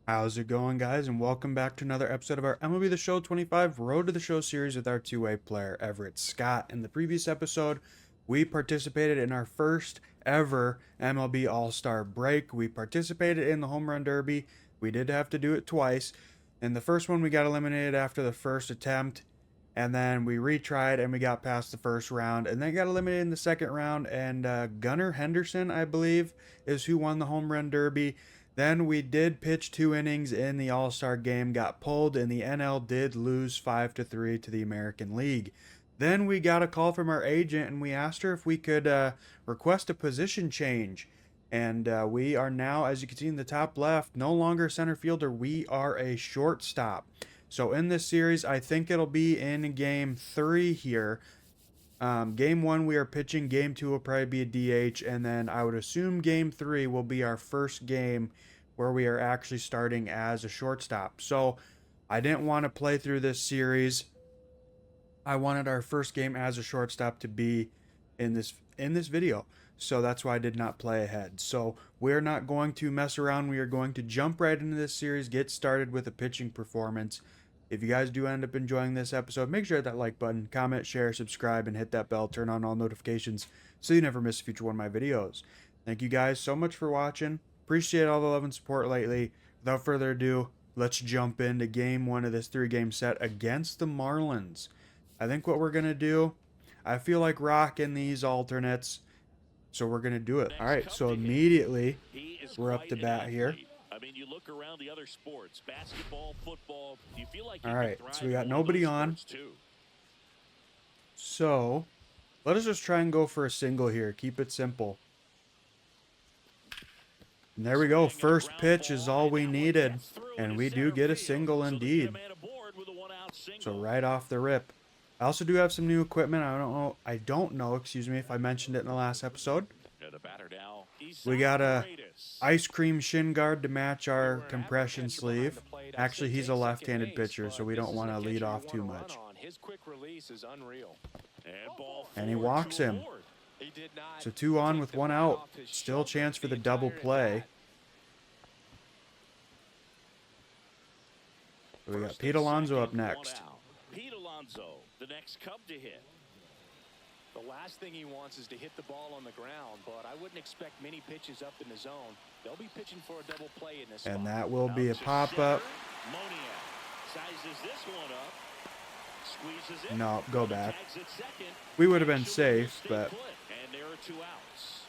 How's it going, guys? And welcome back to another episode of our MLB The Show 25 Road to the Show series with our two-way player, Everett Scott. In the previous episode, we participated in our first ever MLB All-Star break. We participated in the Home Run Derby. We did have to do it twice. In the first one, we got eliminated after the first attempt. And then we retried and we got past the first round. And then got eliminated in the second round. And Gunnar Henderson, I believe, is who won the Home Run Derby. Then we did pitch 2 innings in the All-Star game, got pulled, and the NL did lose 5-3 to the American League. Then we got a call from our agent, and we asked her if we could request a position change. And we are now, as you can see in the top left, no longer center fielder. We are a shortstop. So in this series, I think it'll be in Game 3 here. Game 1 we are pitching. Game 2 will probably be a DH, and then I would assume Game 3 will be our first game where we are actually starting as a shortstop. So I didn't want to play through this series. I wanted our first game as a shortstop to be in this video. So that's why I did not play ahead. So we're not going to mess around. We are going to jump right into this series, get started with a pitching performance. If you guys do end up enjoying this episode, make sure to hit that like button, comment, share, subscribe, and hit that bell. Turn on all notifications so you never miss a future one of my videos. Thank you guys so much for watching. Appreciate all the love and support lately. Without further ado, let's jump into Game 1 of this 3-game set against the Marlins. I think what we're going to do, I feel like rocking these alternates, so we're going to do it. All right, so immediately we're up to bat here. I mean, you look around the other sports, basketball, football, do you feel like all right, so we got nobody on. So let us just try and go for a single here. Keep it simple. And there we go. First pitch is all we needed. And we do get a single indeed. So right off the rip. I also do have some new equipment. I don't know, excuse me, if I mentioned it in the last episode. We got a ice cream shin guard to match our compression sleeve. Actually, he's a left-handed pitcher, so we don't want to lead off too much. And he walks him. So 2 on with 1 out. Still chance for the double play. So we got Pete Alonso up next. Pete Alonso, the next Cub to hit. The last thing he wants is to hit the ball on the ground, but I wouldn't expect many pitches up in the zone. They'll be pitching for a double play in this spot. And that will be a pop-up. Sizes this one up. Squeezes it. No, go back. We would have been safe, but... And there are 2 outs.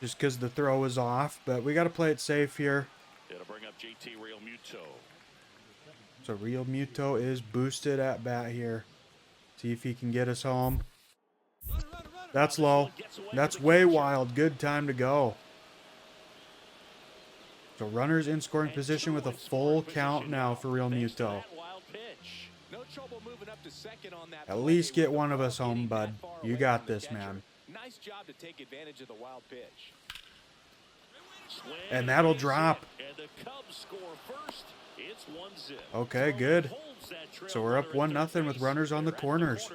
Just because the throw was off, but we got to play it safe here. It'll bring up JT Realmuto. So Realmuto is boosted at bat here. See if he can get us home. That's low. That's way wild. Good time to go. So runners in scoring position with a full count now for Realmuto. At least get one of us home, bud. You got this, man. Nice job to take advantage of the wild pitch. And that'll drop. Okay, good. So we're up 1-0 with runners on the corners.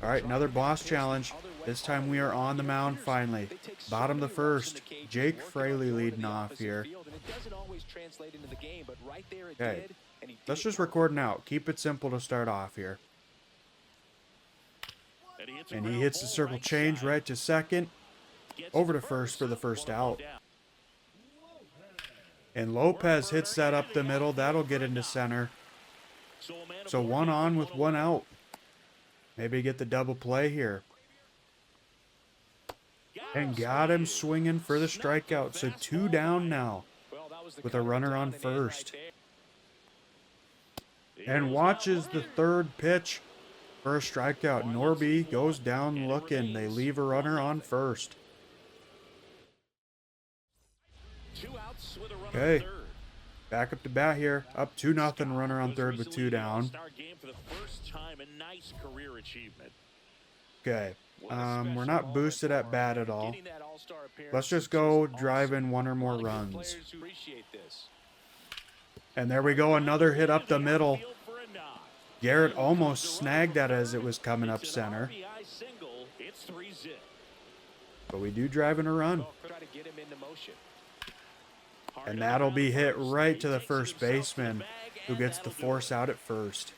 All right, another boss challenge. This time we are on the mound finally. Bottom of the first. Jake Fraley leading off here. Okay, let's just record an out. Keep it simple to start off here. And he hits the circle change right to second. Over to first for the first out. And Lopez hits that up the middle. That'll get into center. So 1 on with 1 out. Maybe get the double play here. And got him swinging for the strikeout. So 2 down now with a runner on first. And watches the 3rd pitch for a strikeout. Norby goes down looking. They leave a runner on first. Okay, back up to bat here. Up 2-0, runner on third with 2 down. Okay, we're not boosted at bat at all. Let's just go drive in 1 or more runs. And there we go, another hit up the middle. Garrett almost snagged that as it was coming up center. but we do drive in a run. Try to get him into motion. And that'll be hit right to the first baseman, who gets the force out at first.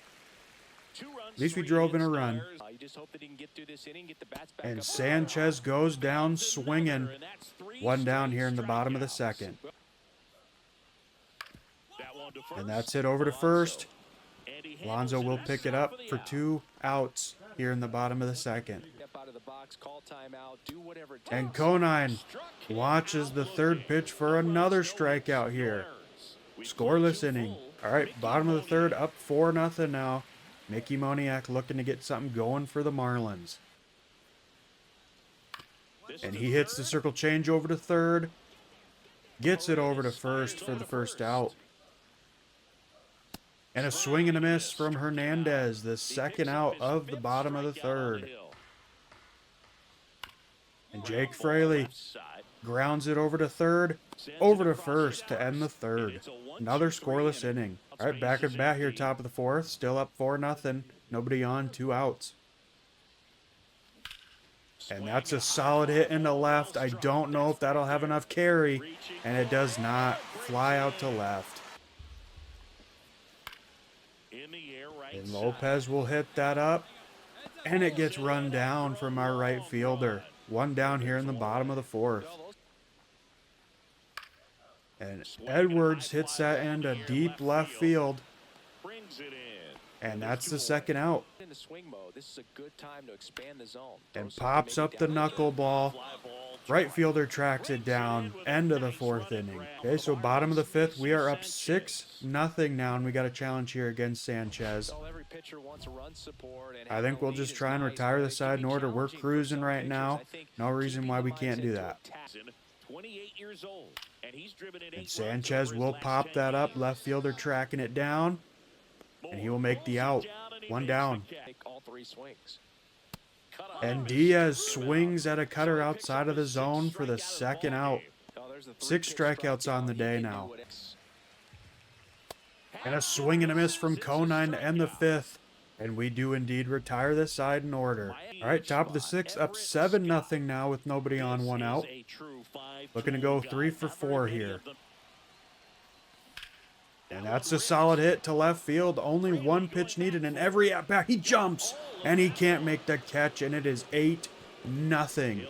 At least we drove in a run. You just hope that he can get through this inning, get the bats back And up. Sanchez goes down swinging. One down here in the bottom of the second. And that's it over to first. Alonso will pick it up for 2 outs here in the bottom of the second. Step out of the box, call timeout, do whatever it And takes. Conine watches the third pitch for another strikeout here. Scoreless inning. All right, bottom of the third, up 4-0 now. Mickey Moniak looking to get something going for the Marlins. And he hits the circle change over to third. Gets it over to first for the first out. And a swing and a miss from Hernandez, the second out of the bottom of the third. And Jake Fraley grounds it over to third, over to first to end the third. Another scoreless inning. All right, back at bat here, top of the fourth. Still up 4-0. Nobody on, 2 outs. And that's a solid hit into left. I don't know if that'll have enough carry. And it does not. Fly out to left. And Lopez will hit that up. And it gets run down from our right fielder. 1 down here in the bottom of the fourth. And Edwards hits that into deep left field. And that's the second out. In the swing mode, this is a good time to expand the zone. And pops up the knuckleball. Right fielder tracks it down. End of the fourth inning. Okay, so bottom of the fifth, we are up 6-0 now, and we got a challenge here against Sanchez. Every pitcher wants run support, and I think we'll just try and retire the side in order. We're cruising right now. No reason why we can't do that. 28 years old, and he's driven in And 8 Sanchez will pop that up. Left fielder tracking it down. And he will make the out. 1 down. take all 3 swings. And Diaz swings at a cutter outside of the zone for the second out. 6 strikeouts on the day now. And a swing and a miss from Conine to end the fifth. And we do indeed retire the side in order. All right, top of the sixth, up 7-0 now with nobody on, 1 out. Looking to go 3 for 4 here. And that's a solid hit to left field. Only 1 pitch needed, and every at bat he jumps, and he can't make the catch, and it is 8-0.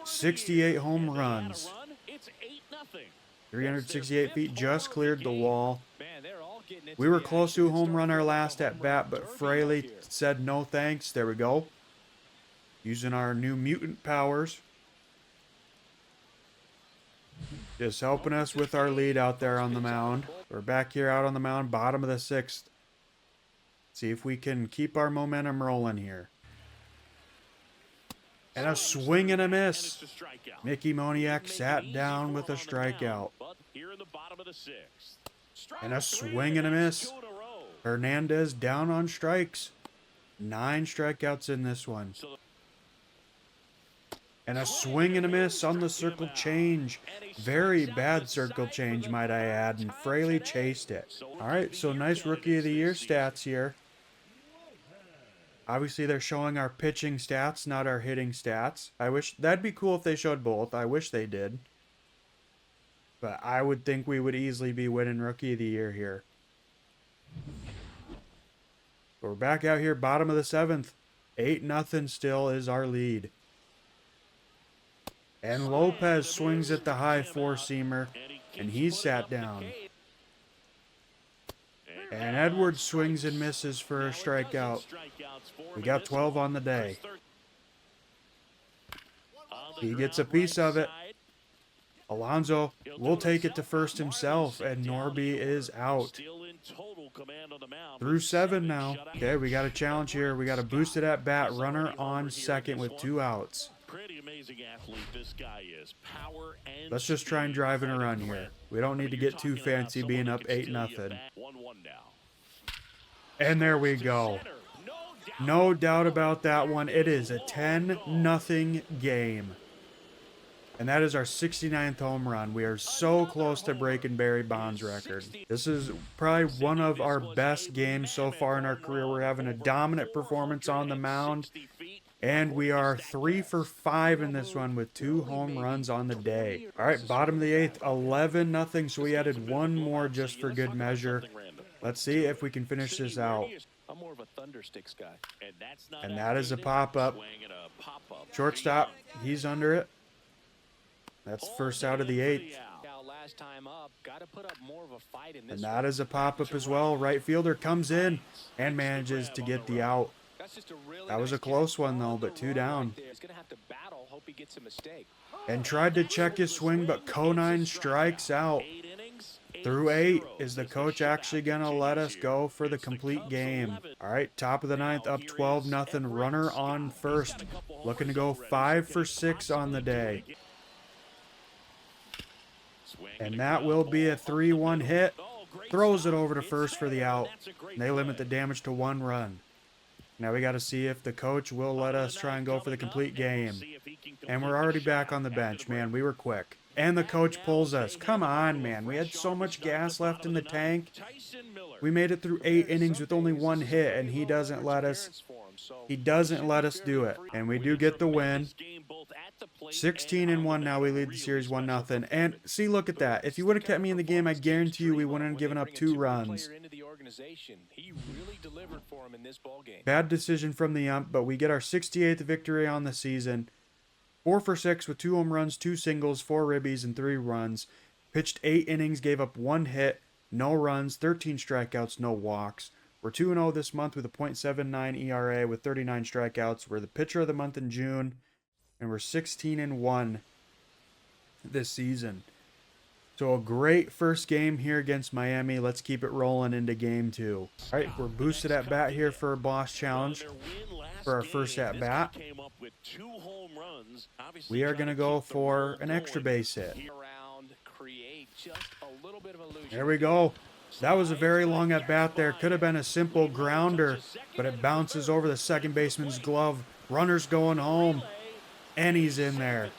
68 home runs. 368 feet just cleared the wall. We were close to a home run our last at bat, but Fraley said no thanks. There we go. Using our new mutant powers. Just helping us with our lead out there on the mound. We're back here out on the mound, bottom of the sixth. See if we can keep our momentum rolling here. And a swing and a miss. Mickey Moniak sat down with a strikeout. And a swing and a miss. Hernandez down on strikes. 9 strikeouts in this one. And a swing and a miss on the circle change. Very bad circle change, might I add, and Fraley chased it. All right, so nice Rookie of the Year stats here. Obviously, they're showing our pitching stats, not our hitting stats. I wish that'd be cool if they showed both. I wish they did. But I would think we would easily be winning Rookie of the Year here. We're back out here, bottom of the seventh. 8-0 still is our lead. And Lopez swings at the high four-seamer, and he's sat down. And Edwards swings and misses for a strikeout. We got 12 on the day. He gets a piece of it. Alonso will take it to first himself, and Norby is out. Through 7 now. Okay, we got a challenge here. We got a boosted at bat, runner on second with 2 outs. Pretty amazing athlete this guy is. Power and Let's just try and drive in a run here. We don't need to get too fancy being up 8-0. 1-1 now. And there we go. No doubt about that one. It is a 10-0 game. And that is our 69th home run. We are so close to breaking Barry Bonds' record. This is probably one of our best games so far in our career. We're having a dominant performance on the mound. And we are 3 for 5 in this one with 2 home runs on the day. All right, bottom of the 8th, 11-0. So we added one more just for good measure. Let's see if we can finish this out. I'm more of a thundersticks guy. And that is a pop-up. Shortstop, he's under it. That's first out of the 8th. Last time up, got to put up more of a fight in this. And that is a pop-up as well. Right fielder comes in and manages to get the out. That was a close one though, but 2 down. He's gonna have to battle, hope he gets a mistake. And tried to check his swing, but Conine strikes out. Through 8, is the coach actually going to let us go for the complete game? All right, top of the 9th, up 12-0, runner on first. Looking to go 5 for 6 on the day. And that will be a 3-1 hit. Throws it over to first for the out. They limit the damage to 1 run. Now we got to see if the coach will let us try and go for the complete game. And we're already back on the bench, man. We were quick. And the coach pulls us. Come on, man. We had so much gas left in the tank. We made it through 8 innings with only 1 hit, and he doesn't let us. He doesn't let us do it. And we do get the win. 16-1 now. We lead the series 1-0. And see, look at that. If you would have kept me in the game, I guarantee you we wouldn't have given up 2 runs. Bad decision from the ump, but we get our 68th victory on the season. 4 for 6 with 2 home runs, 2 singles, 4 ribbies, and 3 runs. Pitched 8 innings, gave up 1 hit, no runs, 13 strikeouts, no walks. We're 2-0 this month with a .79 ERA with 39 strikeouts. We're the pitcher of the month in June, and we're 16-1 this season. So a great first game here against Miami. Let's keep it rolling into game 2. All right, we're boosted at bat here for a boss challenge for our first at bat. We are going to go for an extra base hit. There we go. That was a very long at bat there. Could have been a simple grounder, but it bounces over the second baseman's glove. Runner's going home, and he's in there.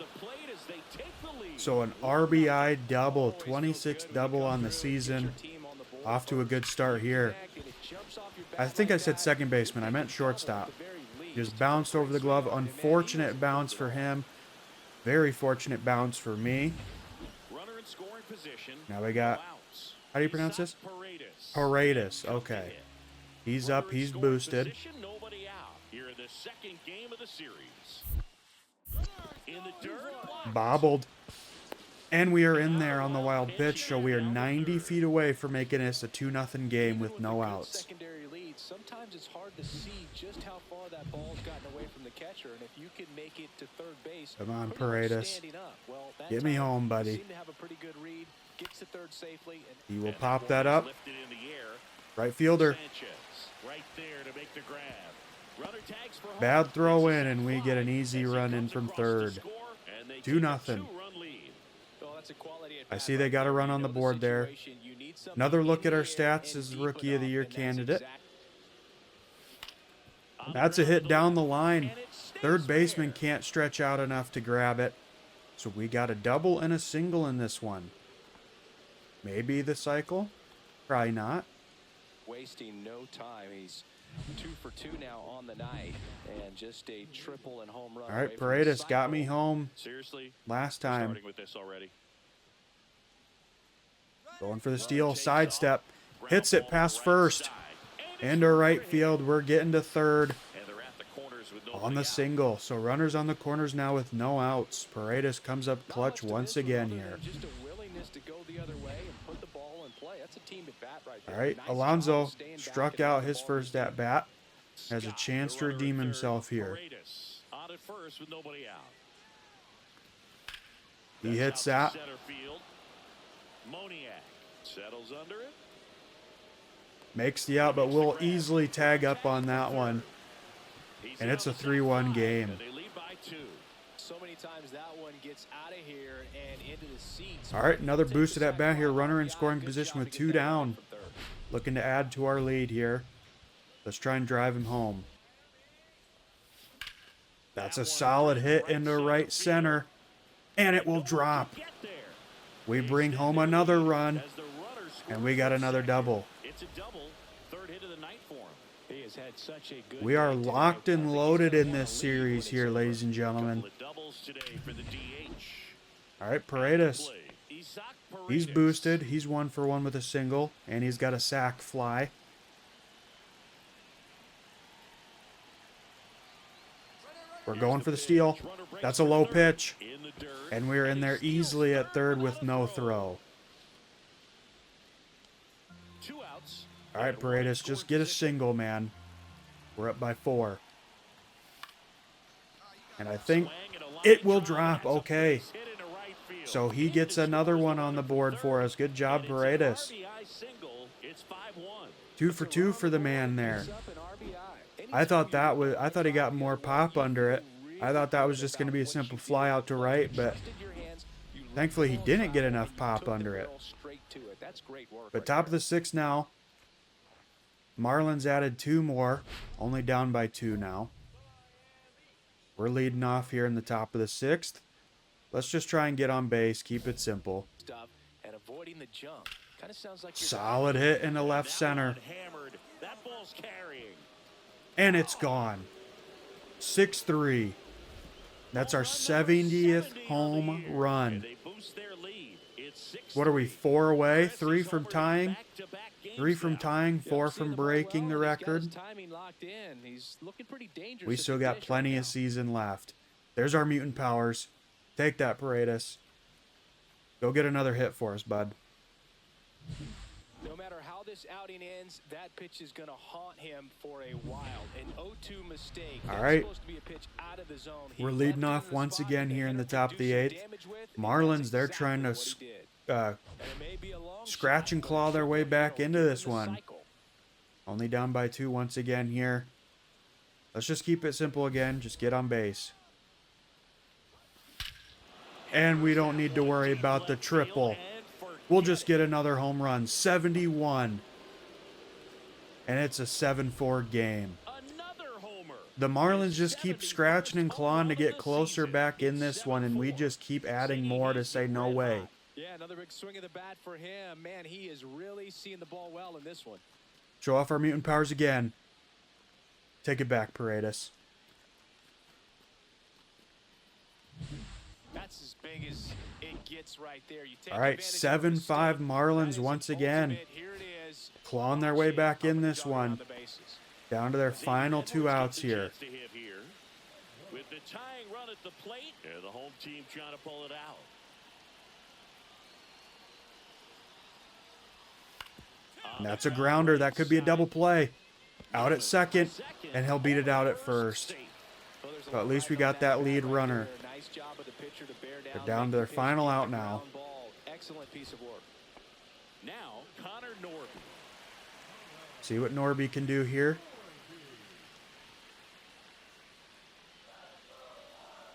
So an RBI double, 26th double on the season. Off to a good start here. I think I said second baseman. I meant shortstop. Just bounced over the glove. Unfortunate bounce for him. Very fortunate bounce for me. Now we got, how do you pronounce this? Paredes. Okay. He's up. He's boosted. Bobbled. And we are in there on the wild pitch, so we are 90 feet away from making this a 2-0 game with no outs. Sometimes it's hard to see just how far that ball's gotten away from the catcher, and if you can make it to third base, come on, Paredes. Get me home, buddy. He will pop that up. Right fielder. Bad throw in, and we get an easy run in from third. 2-0. I see they got a run on the board there. Another look at our stats as Rookie of the Year candidate. That's a hit down the line. Third baseman can't stretch out enough to grab it. So we got a double and a single in this one. Maybe the cycle? Probably not. Wasting no time. He's 2 for 2 now on the night, and just a triple and home run. All right, Paredes got me home last time. Going for the steal, sidestep, hits it past first, into right field. We're getting to third on the single. So runners on the corners now with no outs. Paredes comes up clutch once again here. All right, Alonso struck out his first at bat. Has a chance to redeem himself here. He hits that. Makes the out, but we'll easily tag up on that one. And it's a 3-1 game. All right, another boosted at bat here. Runner in scoring position with 2 down. Looking to add to our lead here. Let's try and drive him home. That's a solid hit into right center. And it will drop. We bring home another run. And we got another double. It's a double, third hit of the night for him. He has had such a good We are day today. locked and I think he's loaded gonna in wanna this lead series when here, it's ladies and A gentlemen. couple of doubles today for the DH. All right, At the Paredes. plate, Isaac He's Paredes. boosted. He's 1-for-1 with a single, and he's got a sac fly. We're going for the steal. That's a low pitch. In the dirt, And we're in he there steals easily at third with another no throw. 2 outs. All right, And running Paredes, scored just get a 6. single, man. We're up by 4. And I think Swing and a line it will drive. drop. That's a Okay. base hit into right field. So he In gets to another score one the on the runner board from for third. us. Good job, And it's an Paredes. RBI single. It's 5-1. Two for two for the man there. I thought he got more pop under it. I thought that was just going to be a simple fly out to right, but thankfully he didn't get enough pop under it. But top of the 6th now. Marlins added 2 more, only down by 2 now. We're leading off here in the top of the 6th. Let's just try and get on base, keep it simple. And avoiding the jump. Kind of sounds like Solid hit into left That center. one hammered. That ball's carrying. And it's gone. 6-3. That's our 70th home run. And they boost their lead. It's 6-3. What are we, 4 away? 3 from Over tying? back-to-back games 3 from now. tying, 4 from breaking the record. Timing locked in. He's looking pretty dangerous. We at still the got dish plenty right of season left. There's our mutant powers. Take that, Paredes. Go get another hit for us, bud. now. No matter how this outing ends, that pitch is going to haunt him for a while. An 0-2 mistake. All That's right. supposed to be a pitch out of the zone. He We're left leading it in off the once spot again that here in the hitter top could of the do some 8th. damage with, and Marlins, that's they're trying to exactly what he did. And it may be a long scratch shot, and but claw their way certainly back will into give this him the one. cycle. Only down by 2 once again here. Let's just keep it simple again. Just get on base. And we don't need to worry about the triple. We'll just get another home run. 71. And it's a 7-4 game. Another homer. The Marlins just keep scratching and clawing to get closer back in this one, and we just keep adding more to say no way. Yeah, another big swing of the bat for him. Man, he is really seeing the ball well in this one. Show off our mutant powers again. Take it back, Paredes. That's as big as it gets right there. You take All right, advantage of a 7-5 mistake. Marlins That is once an again. ultimate. Here it is. Clawing their way back in this Jogger on one. the bases. Down to their final 2 outs here. To hit here. With the tying run at the plate, and the home team trying to pull it out. And that's a grounder. That could be a double play. Out at second, and he'll beat it out at first. Well, there's a But at lot least we on got that bat lead right runner. there. Nice job of the pitcher to bear They're down, down make to their the pitch, final get out the now. ground ball. Excellent piece of work. Now, Connor Norby. See what Norby can do here.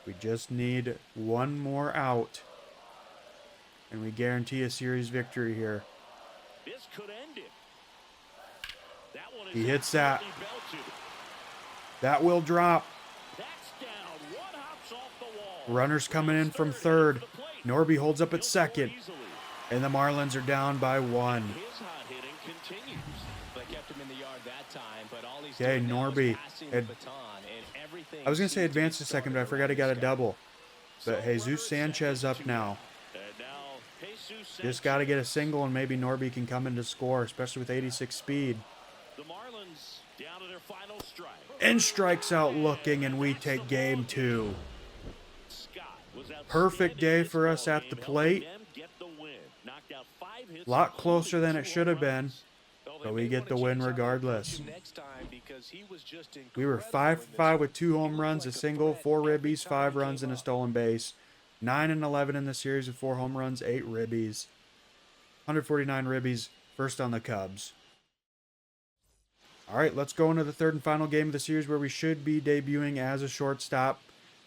We just need 1 more out. And we guarantee a series victory here. This could end it. That one is He hits that. absolutely belted. That will drop. That's down. One hops off the wall. Runners coming in from third. Norby holds up at second. And the Marlins are down by 1. His hot hitting continues. They kept him in the yard that time, but all he's Okay, doing now is Norby. passing the baton, and everything I was going to say seems to be advance a second, but I starting forgot to he got a run. double. But So Jesus runners Sanchez second up to now. And now Jesus Just got to get a single, and maybe Norby can come in to score, especially with 86 speed. The Marlins down to their final strike. And strikes out looking, and we take game 2. Scott was Perfect day outstanding for this us at ballgame, the helping plate. them get the win. Knocked out 5 hits, Lot closer than it including should have 2 home been. runs. Well, they But we may get wanna the win change how they regardless. approach him next time because he was just We were incredible 5 in for this 5 one. with 2 home He runs, a looked like single, threat 4 every ribbies, time 5 he runs, came and a up. stolen base. 9 and 11 in the series with 4 home runs, 8 ribbies. 149 ribbies, first on the Cubs. All right, let's go into the 3rd and final game of the series where we should be debuting as a shortstop,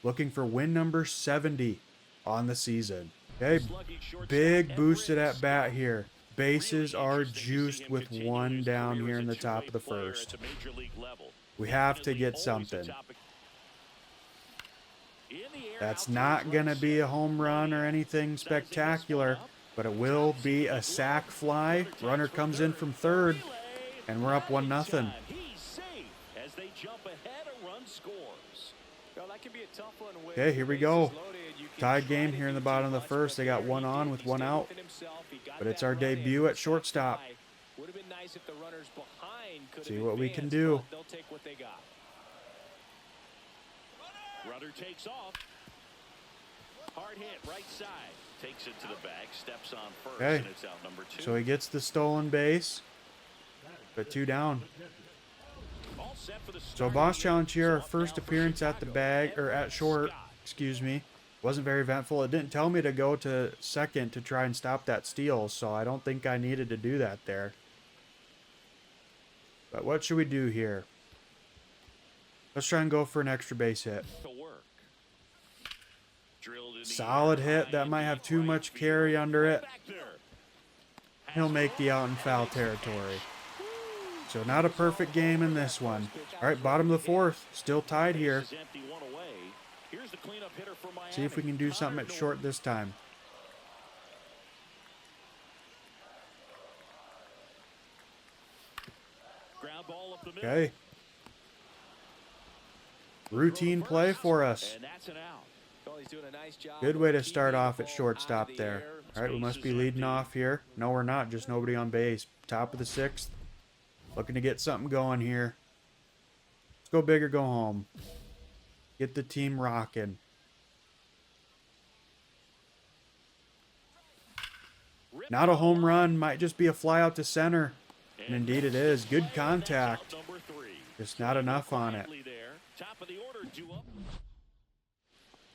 looking for win number 70 on the season. Okay, Slugging shortstop big boosted Everett at bat Scott. here. Bases Really are interesting to see juiced him with continue 1 his down career here as in a the top two-way of the player at 1st. the major league level. We have to Definitely get always a something. topic. In the air, That's out to not his going to right be a center. home run or anything spectacular, but it will be a sac fly. Runner comes in from third, and we're up 1-0. He's safe as Okay, here we go. Tied game here in the bottom of the first. They got one on with one out. But it's our debut at shortstop. See what we can do. Runner takes off. Hard hit, right side. Takes it to the bag, steps on first, Okay. and it's out number 2. So he gets the stolen base. But 2 down. All set for the So start. boss challenge here, our Off first now for appearance at the Chicago. bag, or at short, Scott. excuse me. Wasn't very eventful. It didn't tell me to go to second to try and stop that steal, so I don't think I needed to do that there. But what should we do here? Let's try and go for an extra base hit. To work. Drilled in the Solid air, hit. high That in might deep have too right much field. carry under it. Back there. He'll make the out in foul territory. So not a perfect game in this one. All right, bottom of the fourth. Still tied here. Bases empty, one away. Here's the cleanup hitter for Miami. See if we can do something at Connor short Norton. this time. Ground ball up the middle. Okay. Routine play for us. And that's an out. Well, he's doing a nice job Good of way to keeping start the off at ball shortstop out of the there. air. All right, we must be Space is leading empty. off here. No, we're not. Just nobody on base. Top of the sixth. Looking to get something going here. Let's go big or go home. Get the team rocking. Not a home run. Might just be a fly out to center. And indeed it is. Good contact. Number 3. Just not enough on it. Quietly there. Top of the order, due up.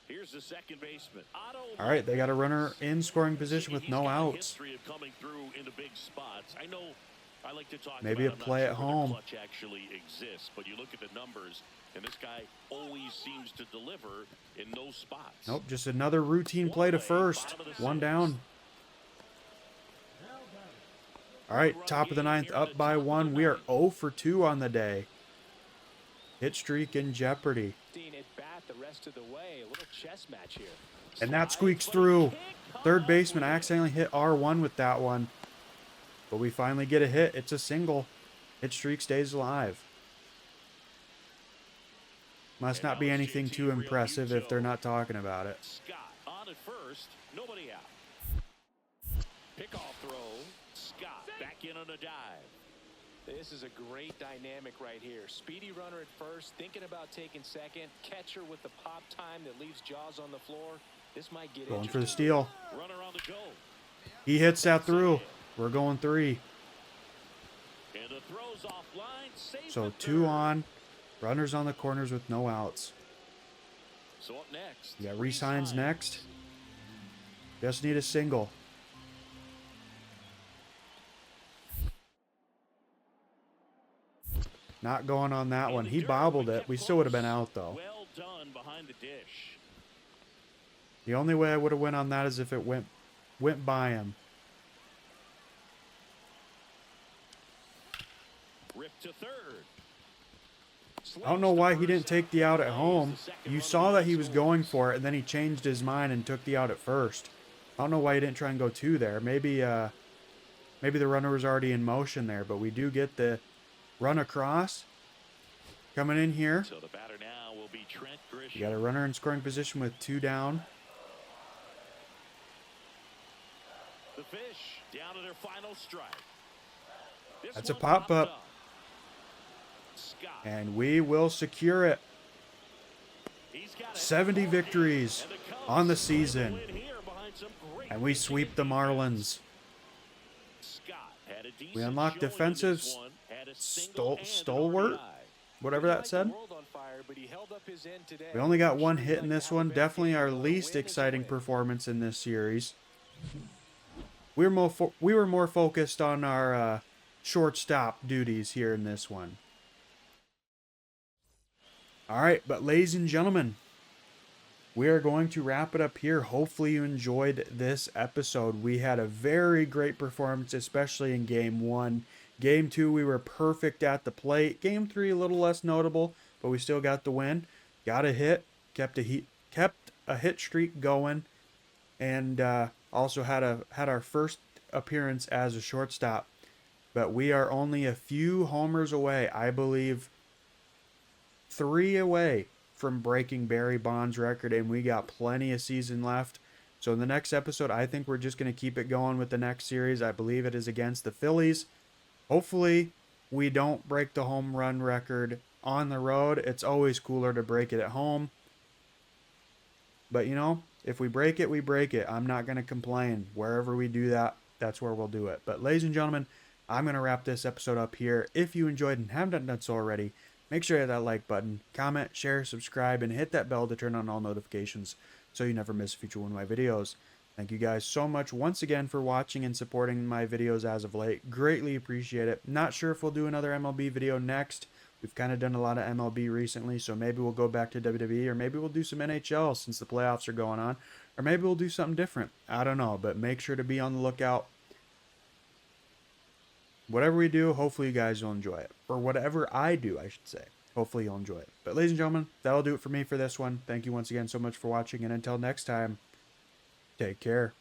Here's the second baseman. Otto All right, they got a runner in scoring position with He's no got a outs. history of coming through into big spots. I know I like to talk Maybe about a play I'm at not sure whether home. clutch actually exists, but you look at the numbers, and this guy always seems to deliver in those spots. Nope, just another routine play to first. One down. All right, top of the ninth, up by 1. We are 0 for 2 on the day. Hit streak in jeopardy. At bat the rest of the way. A little chess match here. And that squeaks through. Third baseman accidentally hit R1 with that one. But we finally get a hit. It's a single. Hit streak stays alive. Must not be anything too impressive if they're not talking about it. Scott on at first, nobody out. Pickoff throw. Scott back in on a dive. This is a great dynamic right here. Speedy runner at first, thinking about taking second. Catcher with the pop time that leaves Jaws on the floor. This might get Going for the interesting. steal. Runner on the go. He hits that through. We're going 3. And the throw's offline. Saves So the 2 third. on. Runners on the corners with no outs. So up next. We got Reese Hines next. Just need a single. Not going on that one. He bobbled it. We still would have been out though. Well done behind the dish. The only way I would have went on that is if it went by him. Rip to third. I don't know why he didn't take the out at home. You saw that he was going for it, and then he changed his mind and took the out at first. I don't know why he didn't try and go 2 there. Maybe the runner was already in motion there, but we do get the run across. Coming in here. So the batter now will be Trent Grisham. You got a runner in scoring position with 2 down. The Fish down to their final strike. This That's a one pop-up. popped up. Scott. And we will secure it. He's got it. 70 victories And the Cubs on the with a season. win here behind some great And we pitching sweep the and Marlins. Scott had a decent We unlock showing in defensive this one, had a single and an stalwart. RBI. Whatever that said. We only got 1 hit in this one. Definitely our least exciting performance in this series. We were more focused on our shortstop duties here in this one. All right, but ladies and gentlemen, we are going to wrap it up here. Hopefully you enjoyed this episode. We had a very great performance, especially in Game 1. Game 2, we were perfect at the plate. Game 3, a little less notable, but we still got the win. Got a hit, kept a hit streak going, and also had our first appearance as a shortstop. But we are only a few homers away, I believe 3 away from breaking Barry Bonds' record, and we got plenty of season left. So in the next episode, I think we're just going to keep it going with the next series. I believe it is against the Phillies. Hopefully, we don't break the home run record on the road. It's always cooler to break it at home. But, you know, if we break it, we break it. I'm not going to complain. Wherever we do that, that's where we'll do it. But, ladies and gentlemen, I'm going to wrap this episode up here. If you enjoyed and haven't done so already, make sure you hit that like button, comment, share, subscribe, and hit that bell to turn on all notifications so you never miss a future one of my videos. Thank you guys so much once again for watching and supporting my videos as of late. Greatly appreciate it. Not sure if we'll do another MLB video next. We've kind of done a lot of MLB recently, so maybe we'll go back to WWE, or maybe we'll do some NHL since the playoffs are going on, or maybe we'll do something different. I don't know, but make sure to be on the lookout. Whatever we do, hopefully you guys will enjoy it. Or whatever I do, I should say. Hopefully you'll enjoy it. But ladies and gentlemen, that'll do it for me for this one. Thank you once again so much for watching, and until next time, take care.